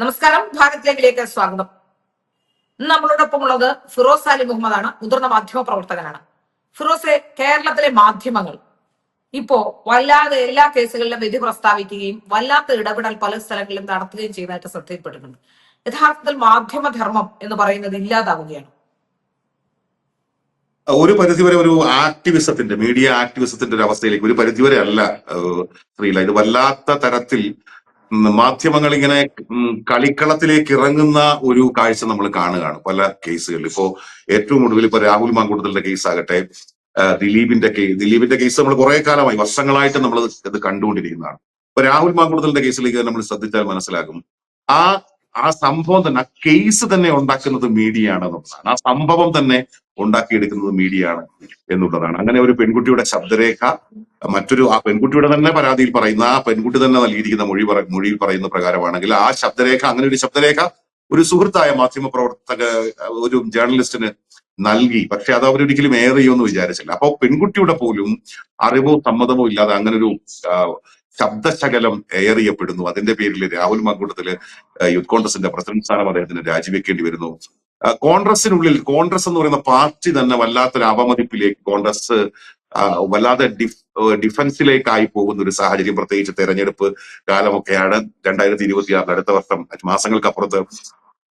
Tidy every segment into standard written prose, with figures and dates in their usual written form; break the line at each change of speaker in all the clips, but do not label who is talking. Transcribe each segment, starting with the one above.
നമസ്കാരം, ഭാരത് ലൈവിലേക്ക് സ്വാഗതം. നമ്മളോടൊപ്പം ഉള്ളത് ഫിറോസ് അലി മുഹമ്മദാണ്, മുതിർന്ന മാധ്യമ പ്രവർത്തകനാണ്. ഫിറോസെ, കേരളത്തിലെ മാധ്യമങ്ങൾ ഇപ്പോ വല്ലാതെ എല്ലാ കേസുകളിലും വിധി പ്രസ്താവിക്കുകയും വല്ലാത്ത ഇടപെടൽ പല സ്ഥലങ്ങളിലും നടത്തുകയും ചെയ്യുന്നതായിട്ട് ശ്രദ്ധയിൽപ്പെട്ടിട്ടുണ്ട്. യഥാർത്ഥത്തിൽ മാധ്യമധർമ്മം എന്ന് പറയുന്നത് ഇല്ലാതാവുകയാണ്.
ഒരു പരിധിവരെ ഒരു ആക്ടിവിസത്തിന്റെ മീഡിയ ആക്ടിവിസത്തിന്റെ ഒരു അവസ്ഥയിലേക്ക് ഒരു പരിധിവരെ അല്ല ശ്രീല, ഇത് വല്ലാത്ത തരത്തിൽ മാധ്യമങ്ങൾ ഇങ്ങനെ കളിക്കളത്തിലേക്ക് ഇറങ്ങുന്ന ഒരു കാഴ്ച നമ്മൾ കാണുകയാണ് പല കേസുകളിൽ. ഇപ്പോ ഏറ്റവും ഒടുവിൽ ഇപ്പൊ രാഹുൽ മാങ്കൂട്ടത്തിന്റെ കേസ് ആകട്ടെ, ദിലീപിന്റെ കേസ് നമ്മൾ കുറെ കാലമായി വർഷങ്ങളായിട്ട് നമ്മൾ ഇത് കണ്ടുകൊണ്ടിരിക്കുന്നതാണ്. ഇപ്പൊ രാഹുൽ മാങ്കൂട്ടത്തിന്റെ കേസിലേക്ക് നമ്മൾ ശ്രദ്ധിച്ചാൽ മനസ്സിലാകും, ആ സംഭവം തന്നെ, ആ കേസ് തന്നെ ഉണ്ടാക്കുന്നത് മീഡിയ ആണ് എന്നുള്ളതാണ്. ആ സംഭവം തന്നെ ഉണ്ടാക്കിയെടുക്കുന്നത് മീഡിയ ആണ് എന്നുള്ളതാണ്. അങ്ങനെ ഒരു പെൺകുട്ടിയുടെ ശബ്ദരേഖ ആ പെൺകുട്ടിയുടെ തന്നെ പരാതിയിൽ പറയുന്ന, ആ പെൺകുട്ടി തന്നെ നൽകിയിരിക്കുന്ന മൊഴിയിൽ പറയുന്ന പ്രകാരമാണെങ്കിൽ ആ ശബ്ദരേഖ, അങ്ങനെ ഒരു ശബ്ദരേഖ ഒരു സുഹൃത്തായ മാധ്യമ പ്രവർത്തക ഒരു ജേർണലിസ്റ്റിന് നൽകി. പക്ഷെ അത് അവരൊരിക്കലും എയർ ചെയ്യുമെന്ന് വിചാരിച്ചില്ല. അപ്പൊ പെൺകുട്ടിയുടെ പോലും അറിവോ സമ്മതമോ ഇല്ലാതെ അങ്ങനെ ഒരു ശബ്ദശകലം എയർ ചെയ്യപ്പെടുന്നു. അതിന്റെ പേരിൽ രാഹുൽ മാങ്കൂട്ടത്തില് യൂത്ത് കോൺഗ്രസിന്റെ പ്രസിഡന്റ് സ്ഥാനം അദ്ദേഹത്തിന് രാജിവെക്കേണ്ടി വരുന്നു. കോൺഗ്രസിനുള്ളിൽ കോൺഗ്രസ് എന്ന് പറയുന്ന പാർട്ടി തന്നെ വല്ലാത്തൊരു അപമതിപ്പിലേക്ക്, കോൺഗ്രസ് വല്ലാതെ ഡിഫൻസിലേക്കായി പോകുന്ന ഒരു സാഹചര്യം, പ്രത്യേകിച്ച് തെരഞ്ഞെടുപ്പ് കാലമൊക്കെയാണ്. 2026 അടുത്ത വർഷം മാസങ്ങൾക്കപ്പുറത്ത്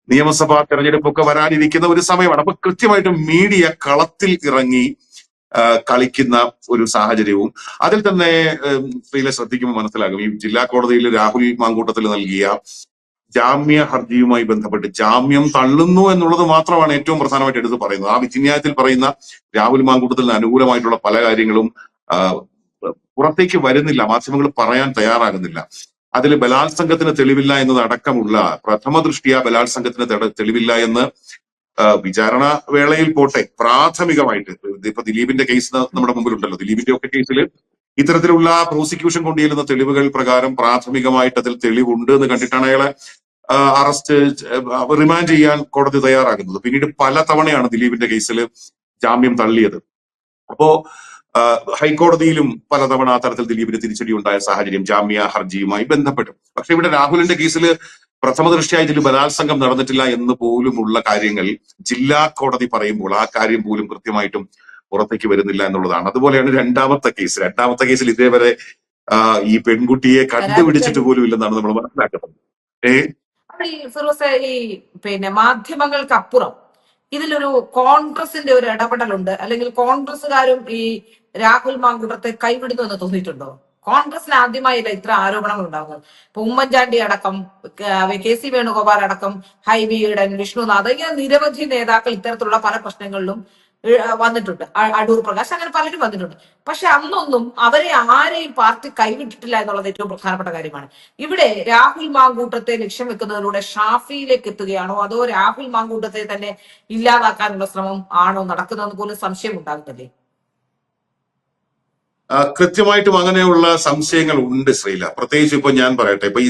നിയമസഭാ തെരഞ്ഞെടുപ്പൊക്കെ വരാനിരിക്കുന്ന ഒരു സമയമാണ്. അപ്പൊ കൃത്യമായിട്ടും മീഡിയ കളത്തിൽ ഇറങ്ങി കളിക്കുന്ന ഒരു സാഹചര്യവും അതിൽ തന്നെ സ്ത്രീകളെ ശ്രദ്ധിക്കുമ്പോൾ മനസ്സിലാകും. ഈ ജില്ലാ കോടതിയിൽ രാഹുൽ മാങ്കൂട്ടത്തിൽ നൽകിയ ജാമ്യ ഹർജിയുമായി ബന്ധപ്പെട്ട് ജാമ്യം തള്ളുന്നു എന്നുള്ളത് മാത്രമാണ് ഏറ്റവും പ്രധാനമായിട്ട് എടുത്ത് പറയുന്നത്. ആ വിധിന്യായത്തിൽ പറയുന്ന രാഹുൽ മാങ്കൂട്ടത്തിന് അനുകൂലമായിട്ടുള്ള പല കാര്യങ്ങളും പുറത്തേക്ക് വരുന്നില്ല, മാധ്യമങ്ങൾ പറയാൻ തയ്യാറാകുന്നില്ല. അതിൽ ബലാത്സംഗത്തിന് തെളിവില്ല എന്നത് അടക്കമുള്ള, പ്രഥമ ദൃഷ്ടിയ ബലാത്സംഗത്തിന് തെളിവില്ല എന്ന് വിചാരണ വേളയിൽ പോട്ടെ, പ്രാഥമികമായിട്ട് ഇപ്പൊ ദിലീപിന്റെ കേസ് നമ്മുടെ മുമ്പിലുണ്ടല്ലോ. ദിലീപിന്റെ ഒക്കെ കേസിൽ ഇത്തരത്തിലുള്ള പ്രോസിക്യൂഷൻ കൊണ്ടുചെല്ലുന്ന തെളിവുകൾ പ്രകാരം പ്രാഥമികമായിട്ട് അതിൽ തെളിവുണ്ട് എന്ന് കണ്ടിട്ടാണ് അയാളെ റിമാൻഡ് ചെയ്യാൻ കോടതി തയ്യാറാകുന്നത്. പിന്നീട് പല തവണയാണ് ദിലീപിന്റെ കേസിൽ ജാമ്യം തള്ളിയത്. അപ്പോ ഹൈക്കോടതിയിലും പലതവണ ആ തരത്തിൽ ദിലീപിന് തിരിച്ചടി ഉണ്ടായ സാഹചര്യം ജാമ്യ ഹർജിയുമായി ബന്ധപ്പെട്ടു. പക്ഷെ ഇവിടെ രാഹുലിന്റെ കേസിൽ പ്രഥമ ദൃഷ്ടിയായി ഇതിൽ ബലാത്സംഗം നടന്നിട്ടില്ല എന്ന് പോലുമുള്ള കാര്യങ്ങൾ ജില്ലാ കോടതി പറയുമ്പോൾ ആ കാര്യം പോലും കൃത്യമായിട്ടും പുറത്തേക്ക് വരുന്നില്ല എന്നുള്ളതാണ്. അതുപോലെയാണ് രണ്ടാമത്തെ കേസിൽ ഇതേവരെ ഈ പെൺകുട്ടിയെ കണ്ടുപിടിച്ചിട്ട് പോലും ഇല്ലെന്നാണ് നമ്മൾ മനസ്സിലാക്കുന്നത്.
ഈ മാധ്യമങ്ങൾക്ക് അപ്പുറം ഇതിലൊരു കോൺഗ്രസിന്റെ ഒരു ഇടപെടലുണ്ട്, അല്ലെങ്കിൽ കോൺഗ്രസ്സുകാരും ഈ രാഹുൽ മാങ്കൂട്ടത്തെ കൈവിടുന്നു എന്ന് തോന്നിയിട്ടുണ്ടോ? കോൺഗ്രസിന് ആദ്യമായില്ല ഇത്ര ആരോപണങ്ങൾ ഉണ്ടാകുന്നത്. ഇപ്പൊ ഉമ്മൻചാണ്ടി അടക്കം, KC വേണുഗോപാൽ അടക്കം, ഹൈബി ഈഡൻ, വിഷ്ണുനാഥ്, ഇങ്ങനെ നിരവധി നേതാക്കൾ ഇത്തരത്തിലുള്ള പല പ്രശ്നങ്ങളിലും വന്നിട്ടുണ്ട്. അടൂർ പ്രകാശ്, അങ്ങനെ പലരും വന്നിട്ടുണ്ട്. പക്ഷെ അന്നൊന്നും അവരെ ആരെയും പാർട്ടി കൈവിട്ടിട്ടില്ല എന്നുള്ളത് ഏറ്റവും പ്രധാനപ്പെട്ട കാര്യമാണ്. ഇവിടെ രാഹുൽ മാങ്കൂട്ടത്തെ ലക്ഷ്യം വെക്കുന്നതിലൂടെ ഷാഫിയിലേക്ക് എത്തുകയാണോ, അതോ രാഹുൽ മാങ്കൂട്ടത്തെ തന്നെ ഇല്ലാതാക്കാനുള്ള ശ്രമം ആണോ നടക്കുന്നതെന്ന് പോലും സംശയം ഉണ്ടാകുന്നില്ലേ?
കൃത്യമായിട്ടും അങ്ങനെയുള്ള സംശയങ്ങൾ ഉണ്ട് ശ്രീല. പ്രത്യേകിച്ച് ഇപ്പൊ ഞാൻ പറയട്ടെ, ഇപ്പൊ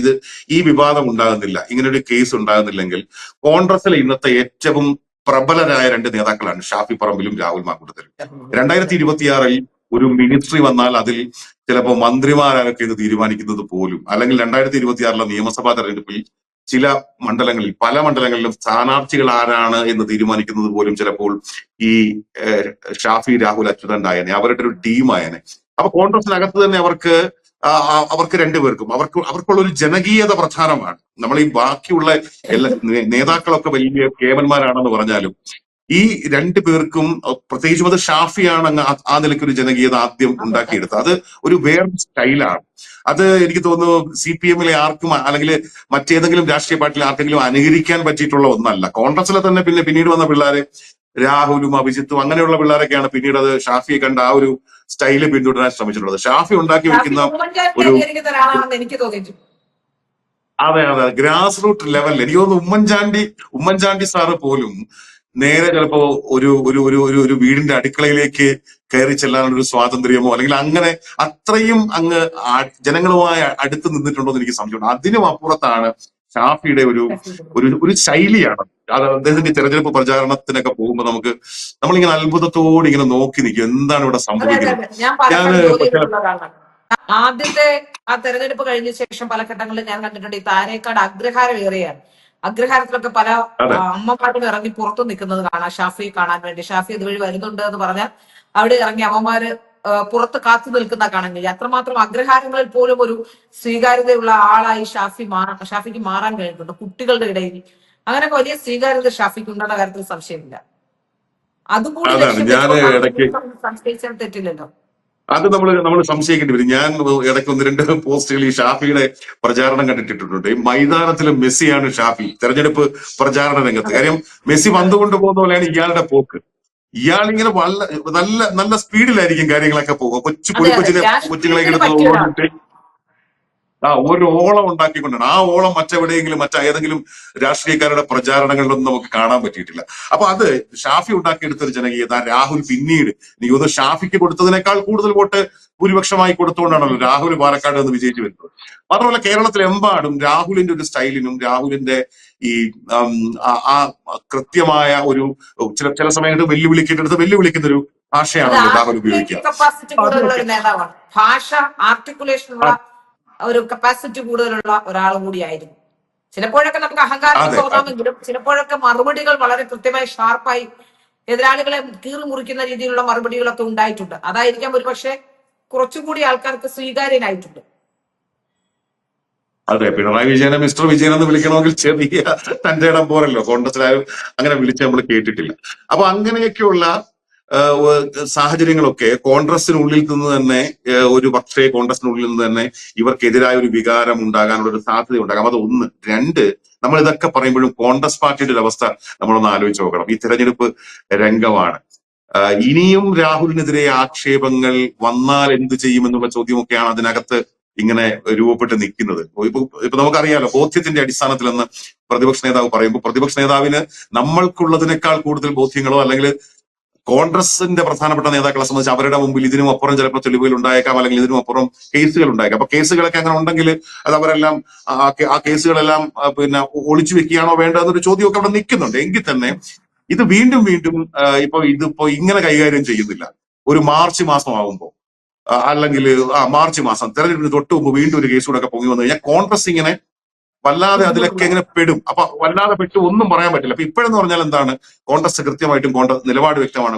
ഈ വിവാദം ഉണ്ടാകുന്നില്ല, ഇങ്ങനെ ഒരു കേസ് ഉണ്ടാകുന്നില്ലെങ്കിൽ കോൺഗ്രസിലെ ഇന്നത്തെ ഏറ്റവും പ്രബലരായ രണ്ട് നേതാക്കളാണ് ഷാഫി പറമ്പിലും രാഹുൽ മാങ്കൂട്ടത്തിലും. 2026 ഒരു മിനിസ്ട്രി വന്നാൽ അതിൽ ചിലപ്പോൾ മന്ത്രിമാരൊക്കെ ഇത് തീരുമാനിക്കുന്നത് പോലും, അല്ലെങ്കിൽ 2026 നിയമസഭാ തെരഞ്ഞെടുപ്പിൽ ചില മണ്ഡലങ്ങളിൽ, പല മണ്ഡലങ്ങളിലും സ്ഥാനാർത്ഥികൾ ആരാണ് എന്ന് തീരുമാനിക്കുന്നത് പോലും ചിലപ്പോൾ ഈ ഷാഫി രാഹുൽ അച്യുതണ്ടായനെ, അവരുടെ ഒരു ടീമായനെ. അപ്പൊ കോൺഗ്രസിനകത്ത് തന്നെ അവർക്ക് രണ്ടുപേർക്കും അവർക്കുള്ള ഒരു ജനകീയത പ്രധാനമാണ്. നമ്മൾ ഈ ബാക്കിയുള്ള എല്ലാ നേതാക്കളൊക്കെ വലിയ കേവന്മാരാണെന്ന് പറഞ്ഞാലും ഈ രണ്ടു പേർക്കും, പ്രത്യേകിച്ചും അത് ഷാഫിയാണ് അങ്ങ് ആ നിലയ്ക്ക് ഒരു ജനകീയത ആദ്യം ഉണ്ടാക്കിയെടുത്തത്. അത് ഒരു വേറെ സ്റ്റൈലാണ്. അത് എനിക്ക് തോന്നുന്നു CPM-ലെ ആർക്കും, അല്ലെങ്കിൽ മറ്റേതെങ്കിലും രാഷ്ട്രീയ പാർട്ടിയിൽ ആർക്കെങ്കിലും അനുകരിക്കാൻ പറ്റിയിട്ടുള്ള ഒന്നല്ല. കോൺഗ്രസിലെ തന്നെ പിന്നീട് വന്ന പിള്ളേരെ, രാഹുലും അഭിജിത്തും അങ്ങനെയുള്ള പിള്ളേരൊക്കെയാണ് പിന്നീട് അത് ഷാഫിയെ കണ്ട ആ ഒരു സ്റ്റൈല് പിന്തുടരാൻ ശ്രമിച്ചിട്ടുള്ളത്. ഷാഫി ഉണ്ടാക്കി വെക്കുന്ന ഒരു അതെ ഗ്രാസ് റൂട്ട് ലെവലിൽ എനിക്ക് തോന്നുന്നു ഉമ്മൻചാണ്ടി സാറ് പോലും നേരെ ചിലപ്പോ ഒരു വീടിന്റെ അടുക്കളയിലേക്ക് കയറി ചെല്ലാനുള്ള ഒരു സ്വാതന്ത്ര്യമോ, അല്ലെങ്കിൽ അങ്ങനെ അത്രയും അങ്ങ് ജനങ്ങളുമായി അടുത്ത് നിന്നിട്ടുണ്ടോ എന്ന് എനിക്ക് സംശയമുണ്ട്. അതിനും അപ്പുറത്താണ് ഷാഫിയുടെ ഒരു ശൈലിയാണ്. അത് അദ്ദേഹത്തിന്റെ തെരഞ്ഞെടുപ്പ് പ്രചാരണത്തിനൊക്കെ പോകുമ്പോൾ നമ്മളിങ്ങനെ അത്ഭുതത്തോടെ ഇങ്ങനെ നോക്കി നിൽക്കും, എന്താണ് ഇവിടെ സംഭവിക്കുന്നത്.
ആദ്യത്തെ ആ തെരഞ്ഞെടുപ്പ് കഴിഞ്ഞ ശേഷം പല ഘട്ടങ്ങളിൽ ഞാൻ കണ്ടിട്ടുണ്ട് ഈ താരേക്കാട് അഗ്രഹാരം ഏറിയാണ്. അഗ്രഹാരത്തിലൊക്കെ പല
അതെ
അമ്മമാരും ഇറങ്ങി പുറത്തു നിൽക്കുന്നത് കാണാം ഷാഫി കാണാൻ വേണ്ടി. ഷാഫി ഇതുവഴി വരുന്നുണ്ട് എന്ന് പറഞ്ഞാൽ അവിടെ ഇറങ്ങി അമ്മമാര് പുറത്ത് കാത്തു നിൽക്കുന്ന കാണാൻ കഴിയും. അത്രമാത്രം അഗ്രഹാരങ്ങളിൽ പോലും ഒരു സ്വീകാര്യതയുള്ള ആളായി ഷാഫിക്ക് മാറാൻ കഴിഞ്ഞിട്ടുണ്ട് കുട്ടികളുടെ ഇടയിൽ. അങ്ങനെ വലിയ സ്വീകാര്യത ഷാഫിക്ക് ഉണ്ടെന്ന കാര്യത്തിൽ സംശയമില്ല. അതുകൂടി
അതാണ്
ലക്ഷ്യം
ഞാൻ
വെച്ചുകൊണ്ടാണ്
ഇടയ്ക്ക്
സംശയിച്ചാൽ തെറ്റില്ലല്ലോ.
അത് നമ്മൾ സംശയിക്കേണ്ടി വരും. ഞാൻ ഇടയ്ക്ക് ഒന്ന് രണ്ട് പോസ്റ്റുകൾ ഈ ഷാഫിയുടെ പ്രചാരണം കണ്ടിട്ടിട്ടുണ്ട്. ഈ മൈതാനത്തിലെ മെസ്സിയാണ് ഷാഫി തെരഞ്ഞെടുപ്പ് പ്രചാരണ രംഗത്ത്.
അതെ
കാര്യം മെസ്സി പന്ത് കൊണ്ടുപോകുന്ന പോലെയാണ് ഇയാളുടെ പോക്ക്. ഇയാളിങ്ങനെ നല്ല നല്ല സ്പീഡിലായിരിക്കും കാര്യങ്ങളൊക്കെ പോകുക.
അതെ അതെ,
കൊച്ചുങ്ങളെ
രാഷ്ട്രീയത്തിന്
എടുത്ത്
പറ്റിയ ഒരാൾ.
ഓടിട്ട് ഒരു ഓളം ഉണ്ടാക്കിക്കൊണ്ടാണ്. ആ ഓളം മറ്റെവിടെയെങ്കിലും മറ്റേതെങ്കിലും രാഷ്ട്രീയക്കാരുടെ പ്രചാരണങ്ങളിലൊന്നും നമുക്ക് കാണാൻ പറ്റിയിട്ടില്ല. അപ്പൊ അത് ഷാഫി ഉണ്ടാക്കിയെടുത്തൊരു ജനകീയത രാഹുൽ പിന്നീട് എനിക്ക് തോന്നുന്നു ഷാഫിക്ക് കൊടുത്തതിനേക്കാൾ കൂടുതൽ വോട്ട് ഭൂരിപക്ഷമായി കൊടുത്തുകൊണ്ടാണല്ലോ രാഹുൽ പാലക്കാട് നിന്ന് വിജയിച്ചു വരുന്നത്. മാത്രമല്ല കേരളത്തിലെമ്പാടും രാഹുലിന്റെ ഒരു സ്റ്റൈലിനും രാഹുലിന്റെ ഈ ആ കൃത്യമായ ഒരു ചില സമയത്ത് വെല്ലുവിളിക്കുന്ന ഒരു
അത്
ഭാഷയാണല്ലോ രാഹുൽ ഉപയോഗിക്കുക.
ആർട്ടിക്കുലേഷൻ കപ്പാസിറ്റി
അപ്പൊ
കൂടുതലുള്ള
അതിനൊക്കെ
ഒരു നേതാവാണ്. ഭാഷ ആർട്ടിക്കുലേഷനുള്ള ഒരു കപ്പാസിറ്റി കൂടുതലുള്ള ഒരാൾ കൂടിയായിരുന്നു. ചിലപ്പോഴൊക്കെ നമുക്ക് അഹങ്കാരം
അതെ
തോന്നാമെങ്കിലും ചിലപ്പോഴൊക്കെ മറുപടികൾ വളരെ കൃത്യമായി ഷാർപ്പായി എതിരാളികളെ കീറി മുറിക്കുന്ന രീതിയിലുള്ള മറുപടികളൊക്കെ ഉണ്ടായിട്ടുണ്ട്. അതായിരിക്കാം ഒരുപക്ഷെ കുറച്ചുകൂടി ആൾക്കാർക്ക് സ്വീകാര്യനായിട്ടുണ്ട്.
അതെ പിണറായി വിജയനെ മിസ്റ്റർ വിജയൻ എന്ന് വിളിക്കണമെങ്കിൽ ചെറിയ തന്റെ ഇടം പോരല്ലോ. കോൺഗ്രസിലാരും അങ്ങനെ വിളിച്ച് നമ്മൾ കേട്ടിട്ടില്ല. അപ്പൊ അങ്ങനെയൊക്കെയുള്ള സാഹചര്യങ്ങളൊക്കെ കോൺഗ്രസിനുള്ളിൽ നിന്ന് തന്നെ ഒരു പക്ഷേ കോൺഗ്രസിനുള്ളിൽ നിന്ന് തന്നെ ഇവർക്കെതിരായ ഒരു വികാരം ഉണ്ടാകാനുള്ള ഒരു സാധ്യത ഉണ്ടാകാം. അത് ഒന്ന്. രണ്ട്, നമ്മൾ ഇതൊക്കെ പറയുമ്പോഴും കോൺഗ്രസ് പാർട്ടിയുടെ ഒരു അവസ്ഥ നമ്മളൊന്ന് ആലോചിച്ച് നോക്കണം. ഈ തെരഞ്ഞെടുപ്പ് രംഗമാണ്. ഇനിയും രാഹുലിനെതിരെ ആക്ഷേപങ്ങൾ വന്നാൽ എന്ത് ചെയ്യുമെന്നുള്ള ചോദ്യമൊക്കെയാണ് അതിനകത്ത് ഇങ്ങനെ രൂപപ്പെട്ട് നിൽക്കുന്നത്. ഇപ്പൊ നമുക്കറിയാലോ ബോധ്യത്തിന്റെ അടിസ്ഥാനത്തിൽ എന്ന് പ്രതിപക്ഷ നേതാവ് പറയുമ്പോൾ പ്രതിപക്ഷ നേതാവിന് നമ്മൾക്കുള്ളതിനേക്കാൾ കൂടുതൽ ബോധ്യങ്ങളോ അല്ലെങ്കിൽ കോൺഗ്രസിന്റെ പ്രധാനപ്പെട്ട നേതാക്കളെ സംബന്ധിച്ച് അവരുടെ മുമ്പിൽ ഇതിനും അപ്പുറം ചിലപ്പോൾ തെളിവുകൾ ഉണ്ടായേക്കാം, അല്ലെങ്കിൽ ഇതിനും അപ്പുറം കേസുകൾ ഉണ്ടായേക്കാം. അപ്പൊ കേസുകളൊക്കെ അങ്ങനെ ഉണ്ടെങ്കിൽ അത് അവരെല്ലാം ആ കേസുകളെല്ലാം പിന്നെ ഒളിച്ചു വെക്കുകയാണോ വേണ്ടതെന്നൊരു ചോദ്യമൊക്കെ അവിടെ നിൽക്കുന്നുണ്ട്. എങ്കിൽ തന്നെ ഇത് വീണ്ടും വീണ്ടും ഇതിപ്പോ ഇങ്ങനെ കൈകാര്യം ചെയ്യുന്നില്ല. ഒരു മാർച്ച് മാസമാകുമ്പോൾ അല്ലെങ്കിൽ മാർച്ച് മാസം തെരഞ്ഞെടുപ്പിന് തൊട്ട് മുമ്പ് വീണ്ടും ഒരു കേസ് കൂടെ ഒക്കെ പൊങ്ങി വന്നു കഴിഞ്ഞാൽ കോൺഗ്രസ് ഇങ്ങനെ വല്ലാതെ അതിലൊക്കെ ഇങ്ങനെ പെടും. അപ്പൊ വല്ലാതെ പെട്ട് ഒന്നും പറയാൻ പറ്റില്ല. അപ്പൊ ഇപ്പോഴെന്ന് പറഞ്ഞാൽ എന്താണ്, കോൺഗ്രസ് കൃത്യമായിട്ടും നിലപാട് വ്യക്തമാണ്.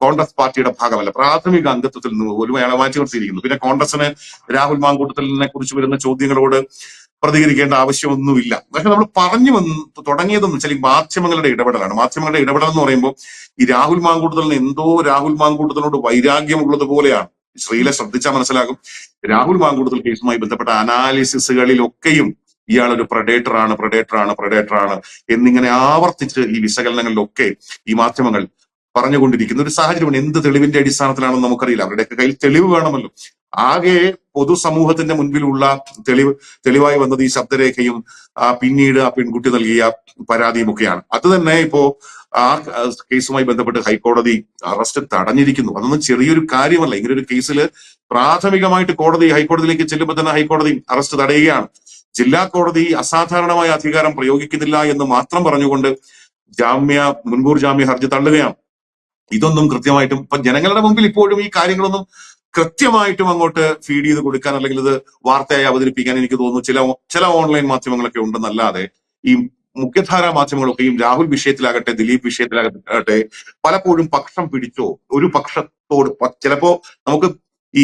കോൺഗ്രസ് പാർട്ടിയുടെ ഭാഗമല്ല. പ്രാഥമിക അംഗത്വത്തിൽ നിന്ന് പോലും അയാളെ മാറ്റി നിർത്തിയിരിക്കുന്നു. പിന്നെ കോൺഗ്രസിന് രാഹുൽ മാങ്കൂട്ടത്തിലിനെ കുറിച്ച് വരുന്ന ചോദ്യങ്ങളോട് പ്രതികരിക്കേണ്ട ആവശ്യമൊന്നുമില്ല. പക്ഷെ നമ്മൾ പറഞ്ഞു തുടങ്ങിയതെന്ന് വെച്ചാൽ ഈ മാധ്യമങ്ങളുടെ ഇടപെടലാണ്. മാധ്യമങ്ങളുടെ ഇടപെടൽ എന്ന് പറയുമ്പോൾ ഈ രാഹുൽ മാങ്കൂട്ടത്തിനോട് വൈരാഗ്യമുള്ളത് പോലെയാണ്. ശ്രീലെ ശ്രദ്ധിച്ചാൽ മനസ്സിലാകും. രാഹുൽ മാങ്കൂട്ടത്തിൽ കേസുമായി ബന്ധപ്പെട്ട അനാലിസിസുകളിലൊക്കെയും ഇയാൾ ഒരു പ്രഡേറ്ററാണ് എന്നിങ്ങനെ ആവർത്തിച്ച് ഈ വിശകലനങ്ങളിലൊക്കെ ഈ മാധ്യമങ്ങൾ പറഞ്ഞുകൊണ്ടിരിക്കുന്ന ഒരു സാഹചര്യമാണ്. എന്ത് തെളിവിന്റെ അടിസ്ഥാനത്തിലാണെന്ന് നമുക്കറിയില്ല. അവരുടെയൊക്കെ കയ്യിൽ തെളിവ് വേണമല്ലോ. ആകെ പൊതുസമൂഹത്തിന്റെ മുൻപിലുള്ള തെളിവായി വന്നത് ഈ ശബ്ദരേഖയും പിന്നീട് ആ പെൺകുട്ടി നൽകിയ പരാതിയുമൊക്കെയാണ്. അത് തന്നെ ഇപ്പോ ആ കേസുമായി ബന്ധപ്പെട്ട് ഹൈക്കോടതി അറസ്റ്റ് തടഞ്ഞിരിക്കുന്നു. അതൊന്നും ചെറിയൊരു കാര്യമല്ല. ഇങ്ങനെ ഒരു കേസിൽ പ്രാഥമികമായിട്ട് ഹൈക്കോടതിയിലേക്ക് ചെല്ലുമ്പോൾ തന്നെ ഹൈക്കോടതി അറസ്റ്റ് തടയുകയാണ്. ജില്ലാ കോടതി അസാധാരണമായ അധികാരം പ്രയോഗിക്കുന്നില്ല എന്ന് മാത്രം പറഞ്ഞുകൊണ്ട് മുൻകൂർ ജാമ്യ ഹർജി തള്ളുകയാണ്. ഇതൊന്നും കൃത്യമായിട്ടും ഇപ്പൊ ജനങ്ങളുടെ മുമ്പിൽ ഇപ്പോഴും ഈ കാര്യങ്ങളൊന്നും കൃത്യമായിട്ടും അങ്ങോട്ട് ഫീഡ് ചെയ്ത് കൊടുക്കാൻ അല്ലെങ്കിൽ ഇത് വാർത്തയായി അവതരിപ്പിക്കാൻ എനിക്ക് തോന്നുന്നു ചില ഓൺലൈൻ മാധ്യമങ്ങളൊക്കെ ഉണ്ടെന്നല്ലാതെ ഈ മുഖ്യധാരാ മാധ്യമങ്ങളൊക്കെയും രാഹുൽ വിഷയത്തിലാകട്ടെ ദിലീപ് വിഷയത്തിലാകട്ടെ പലപ്പോഴും പക്ഷം പിടിച്ചോ ഒരു പക്ഷത്തോട് ചിലപ്പോ നമുക്ക് ഈ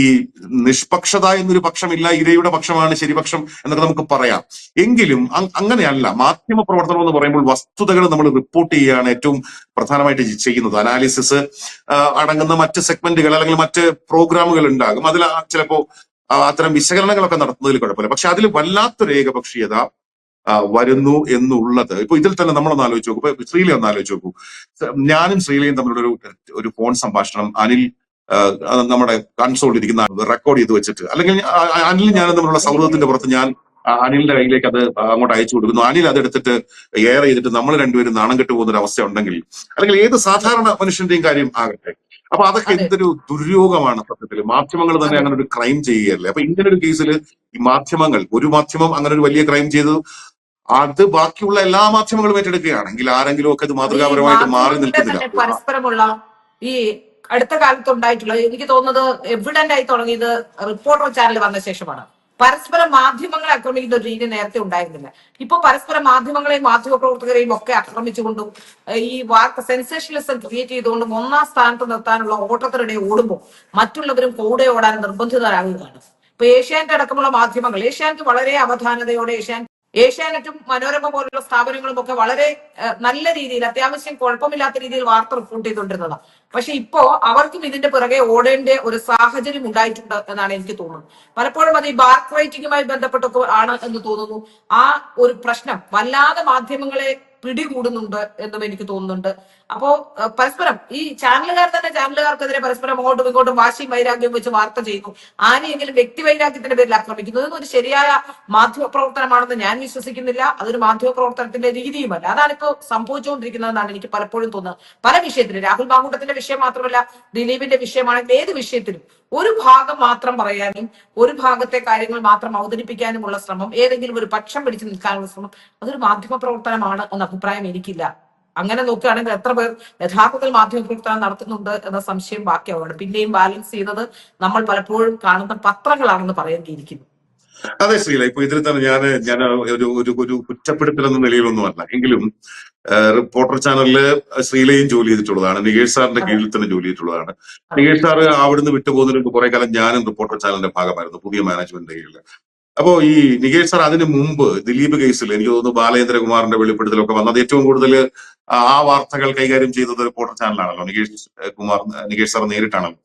നിഷ്പക്ഷത എന്നൊരു പക്ഷമില്ല, ഇരയുടെ പക്ഷമാണ് ശരിപക്ഷം എന്നൊക്കെ നമുക്ക് പറയാം. എങ്കിലും അങ്ങനെയല്ല. മാധ്യമ പ്രവർത്തനം എന്ന് പറയുമ്പോൾ വസ്തുതകൾ നമ്മൾ റിപ്പോർട്ട് ചെയ്യുകയാണ് ഏറ്റവും പ്രധാനമായിട്ട് ചെയ്യുന്നത്. അനാലിസിസ് അടങ്ങുന്ന മറ്റ് സെഗ്മെന്റുകൾ അല്ലെങ്കിൽ മറ്റ് പ്രോഗ്രാമുകൾ ഉണ്ടാകും. അതിൽ ചിലപ്പോ അത്തരം വിശകലനങ്ങളൊക്കെ നടത്തുന്നതിൽ കുഴപ്പമില്ല. പക്ഷെ അതിൽ വല്ലാത്തൊരു ഏകപക്ഷീയത വരുന്നു എന്നുള്ളത് ഇപ്പൊ ഇതിൽ തന്നെ നമ്മളൊന്ന് ആലോചിച്ച് നോക്കൂ. ഇപ്പൊ ശ്രീലയെ ഒന്ന് ആലോചിച്ച് നോക്കൂ. ഞാനും ശ്രീലയും തമ്മിലുള്ള ഒരു ഫോൺ സംഭാഷണം അനിൽ നമ്മുടെ കൺസോളിൽ ഇരിക്കുന്ന റെക്കോർഡ് ചെയ്ത് വെച്ചിട്ട്, അല്ലെങ്കിൽ അനിൽ ഞാനും തമ്മിലുള്ള സൗഹൃദത്തിന്റെ പുറത്ത് ഞാൻ അനിലിന്റെ കയ്യിലേക്ക് അത് അങ്ങോട്ട് അയച്ചു കൊടുക്കുന്നു. അനിൽ അതെടുത്തിട്ട് എയർ ചെയ്തിട്ട് നമ്മൾ രണ്ടുപേരും നാണം കെട്ടു പോകുന്ന ഒരു അവസ്ഥ ഉണ്ടെങ്കിൽ, അല്ലെങ്കിൽ ഏത് സാധാരണ മനുഷ്യന്റെയും കാര്യം ആകട്ടെ, അപ്പൊ അതൊക്കെ എന്തൊരു ദുര്യോഗമാണ് സത്യത്തിൽ. മാധ്യമങ്ങൾ തന്നെ അങ്ങനെ ഒരു ക്രൈം ചെയ്യുകയല്ലേ. അപ്പൊ ഇങ്ങനെ ഒരു കേസിൽ ഈ ഒരു മാധ്യമം അങ്ങനെ ഒരു വലിയ ക്രൈം ചെയ്തു, അത് ബാക്കിയുള്ള എല്ലാ മാധ്യമങ്ങളും ഏറ്റെടുക്കുകയാണെങ്കിൽ ആരെങ്കിലും ഒക്കെ അത് മാതൃകാപരമായിട്ട് മാറി നിൽക്കുന്നില്ല.
പരസ്പരമുള്ള ഈ അടുത്ത കാലത്ത് ഉണ്ടായിട്ടുള്ളത് എനിക്ക് തോന്നുന്നത് എവിഡന്റ് ആയി തുടങ്ങിയത് റിപ്പോർട്ടർ ചാനൽ വന്ന ശേഷമാണ്. പരസ്പരം മാധ്യമങ്ങളെ ആക്രമിക്കുന്ന ഒരു രീതി നേരത്തെ ഉണ്ടായിരുന്നില്ല. ഇപ്പൊ പരസ്പരം മാധ്യമങ്ങളെയും മാധ്യമപ്രവർത്തകരെയും ഒക്കെ ആക്രമിച്ചുകൊണ്ടും ഈ വാർത്ത സെൻസേഷനലിസം ക്രിയേറ്റ് ചെയ്തുകൊണ്ടും ഒന്നാം സ്ഥാനത്ത് നിർത്താനുള്ള ഓട്ടത്തിനിടെ ഓടുമ്പോൾ മറ്റുള്ളവരും കൂടെ ഓടാൻ നിർബന്ധിതരാകുകയാണ്. ഇപ്പൊ ഏഷ്യാനെറ്റ് അടക്കമുള്ള മാധ്യമങ്ങൾ, ഏഷ്യാനെറ്റ് വളരെ അവധാനതയോടെ ഏഷ്യാനെറ്റും മനോരമ പോലുള്ള സ്ഥാപനങ്ങളും ഒക്കെ വളരെ നല്ല രീതിയിൽ അത്യാവശ്യം കുഴപ്പമില്ലാത്ത രീതിയിൽ വാർത്ത റിപ്പോർട്ട് ചെയ്തുകൊണ്ടിരുന്നതാണ്. പക്ഷെ ഇപ്പോ അവർക്കും ഇതിന്റെ പിറകെ ഓടേണ്ട ഒരു സാഹചര്യം ഉണ്ടായിട്ടുണ്ട് എന്നാണ് എനിക്ക് തോന്നുന്നത്. പലപ്പോഴും അത് ഈ ബാർക്ക് റൈറ്റിംഗുമായി ബന്ധപ്പെട്ടൊക്കെ ആണ് എന്ന് തോന്നുന്നു. ആ ഒരു പ്രശ്നം വല്ലാതെ മാധ്യമങ്ങളെ പിടികൂടുന്നുണ്ട് എന്നും എനിക്ക് തോന്നുന്നുണ്ട്. അപ്പോ പരസ്പരം ഈ ചാനലുകാർക്കെതിരെ പരസ്പരം അങ്ങോട്ടും ഇങ്ങോട്ടും വാശിയും വൈരാഗ്യവും വെച്ച് വാർത്ത ചെയ്യുന്നു. ആരെയെങ്കിലും വ്യക്തി വൈരാഗ്യത്തിന്റെ പേരിൽ ആക്രമിക്കുന്നു. ഇതൊന്നും ഒരു ശരിയായ മാധ്യമ പ്രവർത്തനമാണെന്ന് ഞാൻ വിശ്വസിക്കുന്നില്ല. അതൊരു മാധ്യമ പ്രവർത്തനത്തിന്റെ രീതിയുമല്ല. അതാണിപ്പോ സംഭവിച്ചുകൊണ്ടിരിക്കുന്നതെന്നാണ് എനിക്ക് പലപ്പോഴും തോന്നുന്നത്. പല വിഷയത്തിലും, രാഹുൽ മാങ്കൂട്ടത്തിന്റെ വിഷയം മാത്രമല്ല, ദിലീപിന്റെ വിഷയമാണെങ്കിൽ ഏത് വിഷയത്തിലും ഒരു ഭാഗം മാത്രം പറയാനും ഒരു ഭാഗത്തെ കാര്യങ്ങൾ മാത്രം അവതരിപ്പിക്കാനുമുള്ള ശ്രമം, ഏതെങ്കിലും ഒരു പക്ഷം പിടിച്ചു നിൽക്കാനുള്ള ശ്രമം, അതൊരു മാധ്യമ പ്രവർത്തനമാണ് എന്ന അഭിപ്രായം എനിക്കില്ല. അങ്ങനെ നോക്കുകയാണെങ്കിൽ എത്ര പേർ യഥാർത്ഥത്തിൽ മാധ്യമ പ്രവർത്തനം നടത്തുന്നുണ്ട് എന്ന സംശയം ബാക്കിയാവുകയാണ്. പിന്നെയും ബാലൻസ് ചെയ്യുന്നത് നമ്മൾ പലപ്പോഴും കാണുന്ന പത്രങ്ങളാണെന്ന് പറയേണ്ടിയിരിക്കുന്നു.
അതെ ശ്രീല, ഇപ്പൊ ഇതിൽ തന്നെ ഞാൻ ഒരു ഒരു ഒരു കുറ്റപ്പെടുത്തൽ എന്ന നിലയിലൊന്നുമല്ല, എങ്കിലും റിപ്പോർട്ടർ ചാനലില് ശ്രീലയും ജോലി ചെയ്തിട്ടുള്ളതാണ്, നികേഷ് സാറിന്റെ കീഴിൽ തന്നെ ജോലി ചെയ്തിട്ടുള്ളതാണ്. നികേഷ് സാറ് അവിടുന്ന് വിട്ടുപോകുന്നതിന് മുമ്പ് കുറെ കാലം ഞാനും റിപ്പോർട്ടർ ചാനലിന്റെ ഭാഗമായിരുന്നു, പുതിയ മാനേജ്മെന്റിന്റെ കീഴിൽ. അപ്പോ ഈ നികേഷ് സാർ അതിന് മുമ്പ് ദിലീപ് കേസിൽ എനിക്ക് തോന്നുന്നു ബാലേന്ദ്രകുമാറിന്റെ വെളിപ്പെടുത്തലൊക്കെ വന്നത് ഏറ്റവും കൂടുതൽ ആ വാർത്തകൾ കൈകാര്യം ചെയ്തത് റിപ്പോർട്ടർ ചാനലാണല്ലോ. നികേഷ് സാർ നേരിട്ടാണല്ലോ.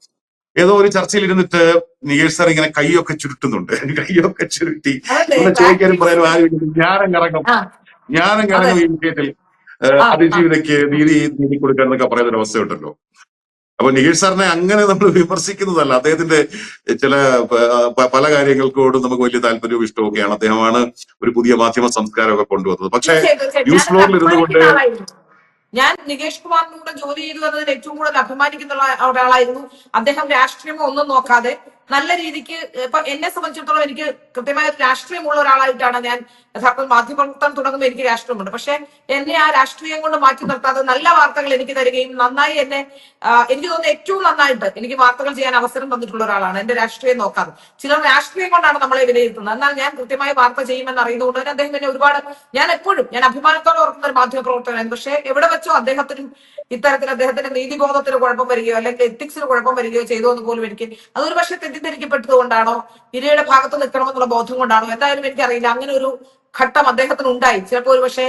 ഏതോ ഒരു ചർച്ചയിൽ ഇരുന്നിട്ട് നികേഷ് സാർ ഇങ്ങനെ കൈയൊക്കെ ചുരുട്ടുന്നുണ്ട്, കൈയൊക്കെ ചുരുട്ടി ഒന്ന് ചോദിക്കാനും പറയാനും ആരും ഞാനും ഈ വിഷയത്തിൽ അതിജീവിതയ്ക്ക് നീതി കൊടുക്കാൻ എന്നൊക്കെ പറയുന്ന ഒരു അവസ്ഥയുണ്ടല്ലോ. അപ്പൊ നികേഷ് സാറിനെ അങ്ങനെ നമ്മൾ വിമർശിക്കുന്നതല്ല, അദ്ദേഹത്തിന്റെ ചില പല കാര്യങ്ങൾക്കോടും നമുക്ക് വലിയ താല്പര്യവും ഇഷ്ടവും ഒക്കെയാണ്. അദ്ദേഹമാണ് ഒരു പുതിയ മാധ്യമ സംസ്കാരമൊക്കെ കൊണ്ടുവന്നത്. പക്ഷേ ന്യൂസ് ഫ്ലോറിൽ ഇരുന്നുകൊണ്ട്
ഞാൻ നികേഷ് കുമാറിനൂടെ ജോലി ചെയ്തു എന്നതിൽ ഏറ്റവും കൂടുതൽ അഭിമാനിക്കുന്ന ഒരാളായിരുന്നു. അദ്ദേഹം രാഷ്ട്രീയമോ ഒന്നും നോക്കാതെ നല്ല രീതിക്ക്, ഇപ്പൊ എന്നെ സംബന്ധിച്ചിടത്തോളം എനിക്ക് കൃത്യമായ ഒരു രാഷ്ട്രീയമുള്ള ഒരാളായിട്ടാണ് ഞാൻ യഥാർത്ഥ മാധ്യമപ്രവർത്തനം തുടങ്ങുമ്പോൾ എനിക്ക് രാഷ്ട്രീയമുണ്ട്. പക്ഷെ എന്നെ ആ രാഷ്ട്രീയം കൊണ്ട് മാറ്റി നിർത്താതെ നല്ല വാർത്തകൾ എനിക്ക് തരികയും നന്നായി എന്നെ എനിക്ക് തോന്നുന്നു ഏറ്റവും നന്നായിട്ട് എനിക്ക് വാർത്തകൾ ചെയ്യാൻ അവസരം തന്നിട്ടുള്ള ഒരാളാണ്, എന്റെ രാഷ്ട്രീയം നോക്കാതെ. ചിലർ രാഷ്ട്രീയം കൊണ്ടാണ് നമ്മളെ വിലയിരുത്തുന്നത്, എന്നാൽ ഞാൻ കൃത്യമായി വാർത്ത ചെയ്യുമെന്ന് അറിയുന്നതുകൊണ്ട് തന്നെ അദ്ദേഹം എന്നെ ഒരുപാട്, ഞാൻ അഭിമാനത്തോടെ ഓർക്കുന്ന ഒരു മാധ്യമ പ്രവർത്തകനായിരുന്നു. പക്ഷെ എവിടെ വെച്ചോ അദ്ദേഹത്തിനും ഇത്തരത്തിൽ അദ്ദേഹത്തിന്റെ നീതിബോധത്തിന് കുഴപ്പം വരികയോ അല്ലെങ്കിൽ എത്തിക്സിന് കുഴപ്പം വരികയോ ചെയ്തു എന്ന് പോലും എനിക്ക്, അതൊരു പക്ഷെ തെറ്റിദ്ധരിക്കപ്പെട്ടത് കൊണ്ടാണോ ഇരയുടെ ഭാഗത്ത് നിൽക്കണമെന്നുള്ള ബോധം കൊണ്ടാണോ എന്തായാലും എനിക്കറിയില്ല, അങ്ങനെ ഒരു ഘട്ടം അദ്ദേഹത്തിന് ഉണ്ടായി. ചിലപ്പോൾ ഒരു പക്ഷേ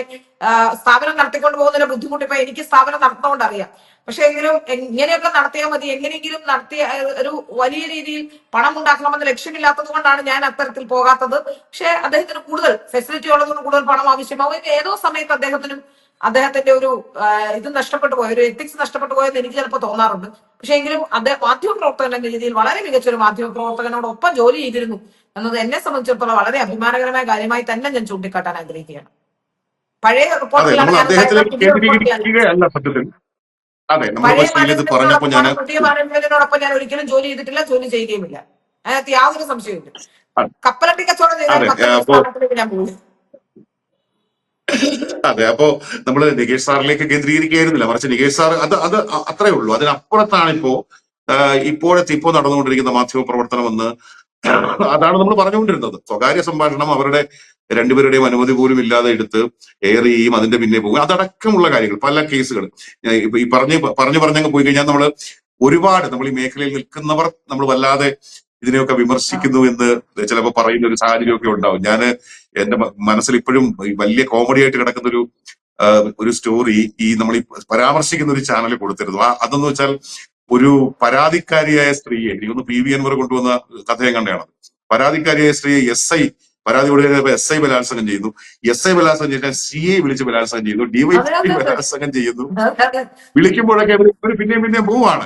സ്ഥാപനം നടത്തിക്കൊണ്ട് പോകുന്നതിന് ബുദ്ധിമുട്ടിപ്പോ എനിക്ക് സ്ഥാപനം നടത്തുന്നതുകൊണ്ട് അറിയാം. പക്ഷെ എങ്കിലും ഇങ്ങനെയൊക്കെ നടത്തിയാൽ മതി, എങ്ങനെയെങ്കിലും നടത്തിയ ഒരു വലിയ രീതിയിൽ പണം ഉണ്ടാക്കണമെന്ന് ലക്ഷ്യമില്ലാത്തത് കൊണ്ടാണ് ഞാൻ അത്തരത്തിൽ പോകാത്തത്. പക്ഷെ അദ്ദേഹത്തിന് കൂടുതൽ ഫെസിലിറ്റി ഉള്ളതുകൊണ്ട് കൂടുതൽ പണം ആവശ്യമാവും. ഏതോ സമയത്ത് അദ്ദേഹത്തിന്റെ ഒരു ഇത് നഷ്ടപ്പെട്ടു പോയ, ഒരു എത്തിക്സ് നഷ്ടപ്പെട്ടു പോയെന്ന് എനിക്ക് ചിലപ്പോൾ തോന്നാറുണ്ട്. പക്ഷെ എങ്കിലും അദ്ദേഹം മാധ്യമ പ്രവർത്തകൻ എന്ന രീതിയിൽ വളരെ മികച്ച ഒരു മാധ്യമ പ്രവർത്തകനോടൊപ്പം ജോലി ചെയ്തിരുന്നു എന്നത് എന്നെ സംബന്ധിച്ചിടത്തോളം വളരെ അഭിമാനകരമായ കാര്യമായി തന്നെ ഞാൻ ചൂണ്ടിക്കാട്ടാൻ ആഗ്രഹിക്കുകയാണ്. പഴയ റിപ്പോർട്ടുകളാണ് പുതിയ മാനേജ്മെന്റിനോടൊപ്പം ഞാൻ ഒരിക്കലും ജോലി ചെയ്തിട്ടില്ല, ജോലി ചെയ്യുകയുമില്ല. അതിനകത്ത് യാതൊരു സംശയമില്ല. കപ്പലണ്ടി കച്ചവടം ചെയ്താൽ ഞാൻ പോകും.
അതെ, അപ്പോ നമ്മള് നികേഷ് സാറിലേക്ക് കേന്ദ്രീകരിക്കുകയായിരുന്നില്ല, മറിച്ച് നികേഷ് സാർ അത് അത്രേ ഉള്ളൂ. അതിനപ്പുറത്താണ് ഇപ്പോ നടന്നുകൊണ്ടിരിക്കുന്ന മാധ്യമ പ്രവർത്തനം എന്ന് അതാണ് നമ്മൾ പറഞ്ഞുകൊണ്ടിരുന്നത്. സ്വകാര്യ സംഭാഷണം അവരുടെ രണ്ടുപേരുടെയും അനുമതി പോലും ഇല്ലാതെ എടുത്ത് എയർ ചെയ്യും, അതിന്റെ പിന്നെ പോകും, അതടക്കമുള്ള കാര്യങ്ങൾ, പല കേസുകൾ ഇപ്പൊ ഈ പറഞ്ഞങ്ങ് പോയി കഴിഞ്ഞാൽ നമ്മൾ ഈ മേഖലയിൽ നിൽക്കുന്നവർ നമ്മൾ വല്ലാതെ ഇതിനെയൊക്കെ വിമർശിക്കുന്നു എന്ന് ചിലപ്പോൾ പറയുന്ന ഒരു സാഹചര്യമൊക്കെ ഉണ്ടാവും. എന്റെ മനസ്സിൽ ഇപ്പോഴും വലിയ കോമഡി ആയിട്ട് കിടക്കുന്ന ഒരു സ്റ്റോറി നമ്മൾ ഈ പരാമർശിക്കുന്ന ഒരു ചാനൽ കൊടുത്തിരുന്നു. അതെന്ന് വെച്ചാൽ ഒരു പരാതിക്കാരിയായ സ്ത്രീയെ, എനിക്കൊന്ന് PV അൻവർ കൊണ്ടുവന്ന കഥയും കണ്ടാണ്. പരാതിക്കാരിയായ സ്ത്രീയെ പരാതി കൊടുക്കുന്ന SI ബലാത്സംഗം ചെയ്യുന്നു, SI ബലാത്സംഗം ചെയ്താൽ CA വിളിച്ച് ബലാത്സംഗം ചെയ്യുന്നു, DYSP ബലാത്സംഗം ചെയ്യുന്നു. വിളിക്കുമ്പോഴൊക്കെ ഇവർ പിന്നെയും പോവാണ്.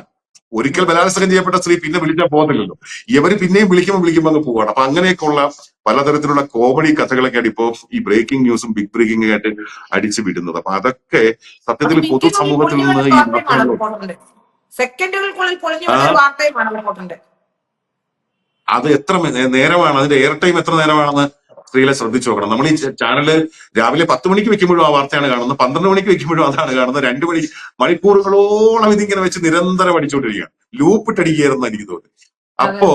ഒരിക്കൽ ബലാത്സംഗം ചെയ്യപ്പെട്ട സ്ത്രീ പിന്നെ വിളിച്ചാൽ പോകത്തില്ലല്ലോ, ഇവര് പിന്നെയും വിളിക്കുമ്പോൾ അങ്ങ് പോവാണ്. അപ്പൊ അങ്ങനെയൊക്കെയുള്ള പലതരത്തിലുള്ള കോമഡി കഥകളൊക്കെയാണ് ഇപ്പോ ഈ ബ്രേക്കിംഗ് ന്യൂസും ബിഗ് ബ്രേക്കിംഗ് ആയിട്ട് അടിച്ചു വിടുന്നത്. അപ്പൊ അതൊക്കെ സത്യത്തിൽ പൊതുസമൂഹത്തിൽ നിന്ന്
സെക്കൻഡുകൾക്കുള്ളിൽ പൊളിഞ്ഞു വരുന്ന വാർത്തയുമാണ് റിപ്പോർട്ടിന്റെ.
അത് എത്ര നേരമാണ്, അതിന്റെ എയർ ടൈം എത്ര നേരമാണെന്ന് സ്ത്രീകളെ ശ്രദ്ധിച്ചു നോക്കണം. നമ്മൾ ഈ ചാനല് രാവിലെ 10 മണിക്ക് വെക്കുമ്പോഴും ആ വാർത്തയാണ് കാണുന്നത്, 12 മണിക്ക് വെക്കുമ്പോഴും അതാണ് കാണുന്നത്, 2 മണി മണിക്കൂറുകളോളം ഇതിങ്ങനെ വെച്ച് നിരന്തരം അടിച്ചുകൊണ്ടിരിക്കുകയാണ്, ലൂപ്പിട്ടടിക്കുകയായിരുന്നു എനിക്ക് തോന്നുന്നു.
അതെ
അപ്പോ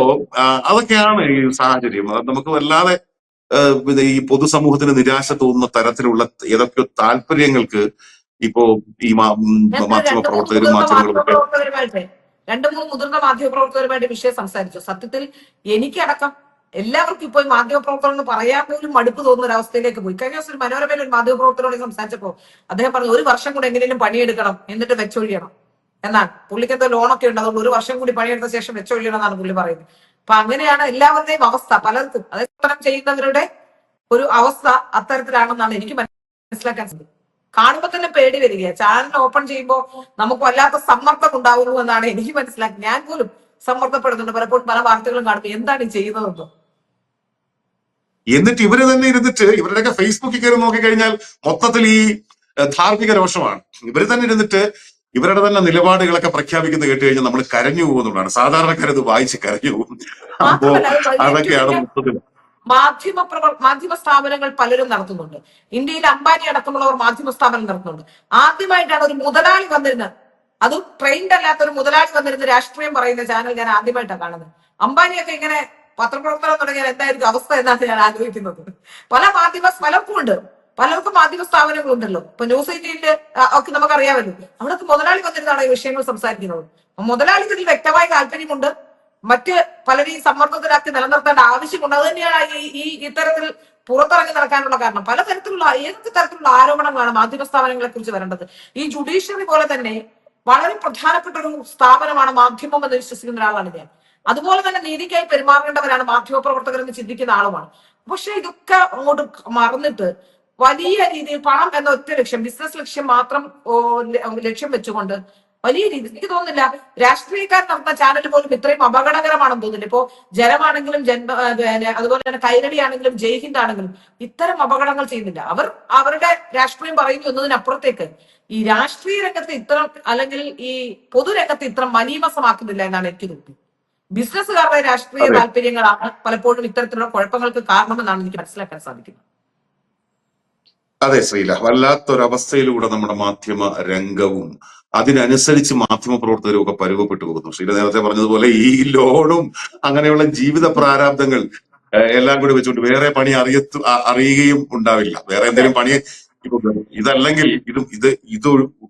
അതൊക്കെയാണ് ഈ സാഹചര്യം. അത് നമുക്ക് വല്ലാതെ ഇത് ഈ പൊതുസമൂഹത്തിന് നിരാശ തോന്നുന്ന തരത്തിലുള്ള ഏതൊക്കെയോ താല്പര്യങ്ങൾക്ക് ഇപ്പോ ഈ
ഞാൻ
മാധ്യമ
രണ്ടു മൂന്ന്
പ്രവർത്തകരും
മുതിർന്ന
മാധ്യമങ്ങളും ഒക്കെ.
മാധ്യമപ്രവർത്തകരുമായിട്ട് രണ്ടു മൂന്ന് മുതിർന്ന മാധ്യമപ്രവർത്തകരുമായിട്ട് വിഷയം സംസാരിച്ചു. സത്യത്തിൽ എനിക്കടക്കം എല്ലാവർക്കും ഇപ്പോൾ മാധ്യമപ്രവർത്തകർ എന്ന് പറയാൻ പോലും മടുപ്പ് തോന്നുന്ന ഒരു അവസ്ഥയിലേക്ക് പോയി. കഴിഞ്ഞ ദിവസം ഒരു മനോരമയിൽ ഒരു മാധ്യമപ്രവർത്തകരോട് സംസാരിച്ചപ്പോൾ അദ്ദേഹം പറഞ്ഞു 1 വർഷം കൂടെ എങ്ങനെയും പണിയെടുക്കണം എന്നിട്ട് വെച്ചൊഴിയണം എന്നാണ്. പുള്ളിക്ക് എന്തോ ലോണൊക്കെ ഉണ്ട്, അതുകൊണ്ട് 1 വർഷം കൂടി പണിയെടുത്ത ശേഷം വെച്ചൊഴിയണം എന്നാണ് പുള്ളി പറയുന്നത്. അപ്പൊ അങ്ങനെയാണ് എല്ലാവരുടെയും അവസ്ഥ. പലർക്കും അതേസമയം ചെയ്യുന്നവരുടെ ഒരു അവസ്ഥ അത്തരത്തിലാണെന്നാണ് എനിക്ക് മനസ്സിലാക്കാൻ സാധിക്കും. കാണുമ്പോ തന്നെ പേടി വരികയാണ്. ചാനൽ ഓപ്പൺ ചെയ്യുമ്പോൾ നമുക്ക് വല്ലാത്ത സമ്മർദ്ദം ഉണ്ടാവുന്നു എന്നാണ് എനിക്ക് മനസ്സിലാക്കി. ഞാൻ പോലും സമ്മർദ്ദപ്പെടുന്നുണ്ട് പലപ്പോഴും പല വാർത്തകളും കാണുമ്പോൾ, എന്താണ് ഈ ചെയ്യുന്നതെന്ന്.
എന്നിട്ട് ഇവര് തന്നെ ഇരുന്നിട്ട് ഇവരുടെയൊക്കെ ഫേസ്ബുക്കിൽ കയറി നോക്കിക്കഴിഞ്ഞാൽ മൊത്തത്തിൽ ഈ ധാർമ്മിക രോഷമാണ്. ഇവര് തന്നെ ഇരുന്നിട്ട് ഇവരുടെ തന്നെ നിലപാടുകളൊക്കെ പ്രഖ്യാപിക്കുന്നത് കേട്ട് കഴിഞ്ഞാൽ നമ്മൾ കരഞ്ഞു പോകുന്നതാണ്. സാധാരണക്കാരത് വായിച്ച് കരഞ്ഞു പോകും. അപ്പോ
മാത്രമല്ല അത് ഏറ്റവും
അതൊക്കെയാണ്
വലിയ
മൊത്തത്തിൽ.
മാധ്യമ സ്ഥാപനങ്ങൾ പലരും നടത്തുന്നുണ്ട്. ഇന്ത്യയിൽ അംബാനി അടക്കമുള്ളവർ മാധ്യമ സ്ഥാപനം നടത്തുന്നുണ്ട്. ആദ്യമായിട്ടാണ് ഒരു മുതലാളി വന്നിരുന്നത്, അതും ട്രെയിൻഡ് അല്ലാത്ത ഒരു മുതലാളി വന്നിരുന്ന രാഷ്ട്രീയം പറയുന്ന ചാനൽ ഞാൻ ആദ്യമായിട്ടാണ് കാണുന്നത്. അംബാനിയൊക്കെ ഇങ്ങനെ പത്രപ്രവർത്തനം തുടങ്ങിയാൽ എന്തായിരിക്കും അവസ്ഥ എന്നാണ് ഞാൻ ആലോചിക്കുന്നത്. പലർക്കും ഉണ്ട്, പലർക്കും മാധ്യമ സ്ഥാപനങ്ങളുണ്ടല്ലോ. ഇപ്പൊ ന്യൂസ് 18 ഒക്കെ നമുക്കറിയാമല്ലോ. അവിടൊക്കെ മുതലാളി വന്നിരുന്നാണ് ഈ വിഷയങ്ങൾ സംസാരിക്കുന്നത്. മുതലാളിക്ക് ഇതിൽ വ്യക്തമായ താല്പര്യമുണ്ട്, മറ്റ് പലരെയും സമ്മർദ്ദത്തിലാക്കി നിലനിർത്തേണ്ട ആവശ്യമുണ്ട്. അത് തന്നെയാണ് ഇത്തരത്തിൽ പുറത്തിറങ്ങി നടക്കാനുള്ള കാരണം. പലതരത്തിലുള്ള ഏതൊക്കെ തരത്തിലുള്ള ആരോപണങ്ങളാണ് മാധ്യമ സ്ഥാപനങ്ങളെ കുറിച്ച് വരേണ്ടത്. ഈ ജുഡീഷ്യറി പോലെ തന്നെ വളരെ പ്രധാനപ്പെട്ട ഒരു സ്ഥാപനമാണ് മാധ്യമം എന്ന് വിശ്വസിക്കുന്ന ഒരാളാണ് ഞാൻ. അതുപോലെ തന്നെ നീതിക്കായി പെരുമാറേണ്ടവരാണ് മാധ്യമപ്രവർത്തകരെന്ന് ചിന്തിക്കുന്ന ആളുമാണ്. പക്ഷെ ഇതൊക്കെ അങ്ങോട്ട് മറന്നിട്ട് വലിയ രീതിയിൽ പണം എന്ന ഒറ്റ ലക്ഷ്യം, ബിസിനസ് ലക്ഷ്യം മാത്രം ലക്ഷ്യം വെച്ചുകൊണ്ട് വലിയ രീതിയിൽ, എനിക്ക് തോന്നുന്നില്ല രാഷ്ട്രീയക്കാർ നടത്തുന്ന ചാനൽ പോലും ഇത്രയും അപകടകരമാണെന്ന് തോന്നുന്നില്ല. ഇപ്പോ ജലമാണെങ്കിലും അതുപോലെ തന്നെ കൈരളി ആണെങ്കിലും ജയ്ഹിന്ദ് ആണെങ്കിലും ഇത്തരം അപകടങ്ങൾ ചെയ്യുന്നില്ല. അവർ അവരുടെ രാഷ്ട്രീയം പറയുന്നു എന്നതിനപ്പുറത്തേക്ക് ഈ രാഷ്ട്രീയ രംഗത്ത് ഇത്തരം, അല്ലെങ്കിൽ ഈ പൊതുരംഗത്ത് ഇത്തരം മലീമസമാക്കുന്നില്ല എന്നാണ് എനിക്ക് തോന്നുന്നത്. ബിസിനസ്സുകാരുടെ രാഷ്ട്രീയ താല്പര്യങ്ങളാണ് പലപ്പോഴും ഇത്തരത്തിലുള്ള കുഴപ്പങ്ങൾക്ക് കാരണമെന്നാണ് എനിക്ക് മനസ്സിലാക്കാൻ സാധിക്കുന്നത്.
അതെ ശ്രീല, വല്ലാത്തൊരവസ്ഥയിലൂടെ നമ്മുടെ മാധ്യമ രംഗവും അതിനനുസരിച്ച് മാധ്യമ പ്രവർത്തകരും ഒക്കെ പരുവപ്പെട്ടു പോകുന്നു. ശ്രീല നേരത്തെ പറഞ്ഞതുപോലെ ഈ ലോണും അങ്ങനെയുള്ള ജീവിത പ്രാരാബ്ദങ്ങൾ എല്ലാം കൂടി വെച്ചുകൊണ്ട് വേറെ പണി അറിയുകയും ഉണ്ടാവില്ല. വേറെ എന്തെങ്കിലും പണി ഇപ്പൊ ഇതല്ലെങ്കിൽ ഇത്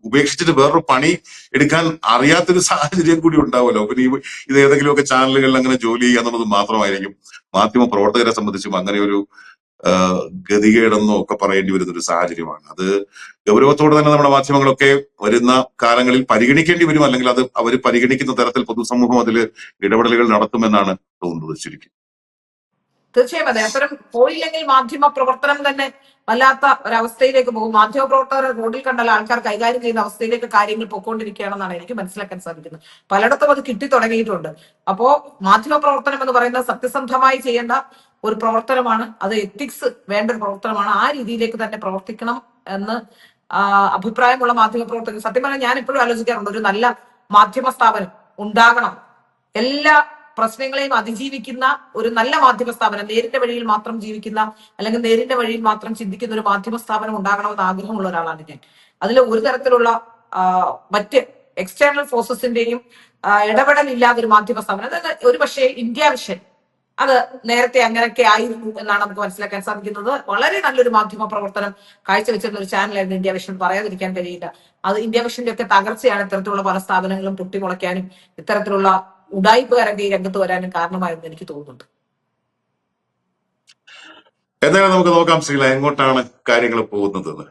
ഉപേക്ഷിച്ചിട്ട് വേറൊരു പണി എടുക്കാൻ അറിയാത്തൊരു സാഹചര്യം കൂടി ഉണ്ടാവുമല്ലോ. പിന്നെ ഇത് ഏതെങ്കിലുമൊക്കെ ചാനലുകളിൽ അങ്ങനെ ജോലി ചെയ്യാന്നുള്ളത് മാത്രമായിരിക്കും മാധ്യമ പ്രവർത്തകരെ സംബന്ധിച്ചും അങ്ങനെ ഒരു ഗതികേടെന്നോ ഒക്കെ പറയേണ്ടി വരുന്ന ഒരു സാഹചര്യമാണ്. അത് ഗൗരവത്തോടെ തന്നെ നമ്മുടെ മാധ്യമങ്ങളൊക്കെ വരുന്ന കാലങ്ങളിൽ പരിഗണിക്കേണ്ടി വരും, അല്ലെങ്കിൽ അത് അവർ പരിഗണിക്കുന്ന തരത്തിൽ പൊതുസമൂഹം അതിൽ ഇടപെടലുകൾ നടത്തുമെന്നാണ് തോന്നുന്നത് ശരിക്കും.
തീർച്ചയായും അതെ. അത്തരം പോയില്ലെങ്കിൽ മാധ്യമ പ്രവർത്തനം തന്നെ വല്ലാത്ത ഒരവസ്ഥയിലേക്ക് പോകും. മാധ്യമ പ്രവർത്തകർ റോഡിൽ കണ്ടാൽ ആൾക്കാർ കൈകാര്യം ചെയ്യുന്ന അവസ്ഥയിലേക്ക് കാര്യങ്ങൾ പൊയ്ക്കൊണ്ടിരിക്കുകയാണെന്നാണ് എനിക്ക് മനസ്സിലാക്കാൻ സാധിക്കുന്നത്. പലയിടത്തും അത് കിട്ടി തുടങ്ങിയിട്ടുണ്ട്. അപ്പോ മാധ്യമ പ്രവർത്തനം എന്ന് പറയുന്നത് സത്യസന്ധമായി ചെയ്യേണ്ട ഒരു പ്രവർത്തനമാണ്. അത് എത്തിക്സ് വേണ്ട ഒരു പ്രവർത്തനമാണ്. ആ രീതിയിലേക്ക് തന്നെ പ്രവർത്തിക്കണം എന്ന് അഭിപ്രായമുള്ള മാധ്യമ പ്രവർത്തകർ, സത്യം പറഞ്ഞാൽ ഞാൻ എപ്പോഴും ആലോചിക്കാറുണ്ട്, ഒരു നല്ല മാധ്യമ സ്ഥാപനം ഉണ്ടാകണം. എല്ലാ പ്രശ്നങ്ങളെയും അതിജീവിക്കുന്ന ഒരു നല്ല മാധ്യമ സ്ഥാപനം, നേരിന്റെ വഴിയിൽ മാത്രം ജീവിക്കുന്ന അല്ലെങ്കിൽ നേരിന്റെ വഴിയിൽ മാത്രം ചിന്തിക്കുന്ന ഒരു മാധ്യമ സ്ഥാപനം ഉണ്ടാകണമെന്ന് ആഗ്രഹമുള്ള ഒരാളാണ് ഞാൻ. അതിൽ ഒരു തരത്തിലുള്ള മറ്റ് എക്സ്റ്റേണൽ ഫോഴ്സസിന്റെയും ഇടപെടലില്ലാതെ ഒരു മാധ്യമ സ്ഥാപനം, അതായത് ഒരു പക്ഷേ ഇന്ത്യ വിഷൻ അത് നേരത്തെ അങ്ങനെയൊക്കെ ആയിരുന്നു എന്നാണ് നമുക്ക് മനസ്സിലാക്കാൻ സാധിക്കുന്നത്. വളരെ നല്ലൊരു മാധ്യമ പ്രവർത്തനം കാഴ്ചവെച്ചിരുന്ന ഒരു ചാനലായിരുന്നു ഇന്ത്യ വിഷൻ, പറയാതിരിക്കാൻ കഴിയില്ല. അത് ഇന്ത്യ വിഷന്റെ ഒക്കെ തകർച്ചയാണ് ഇത്തരത്തിലുള്ള പല സ്ഥാപനങ്ങളും പൊട്ടിമുളയ്ക്കാനും ഇത്തരത്തിലുള്ള ഉഡായിപ്പുകാരൊക്കെ ഈ രംഗത്ത് വരാനും കാരണമായെന്ന് എനിക്ക് തോന്നുന്നുണ്ട്.
എന്തായാലും നമുക്ക് നോക്കാം ശ്രീല എങ്ങോട്ടാണ് കാര്യങ്ങൾ പോകുന്നത്.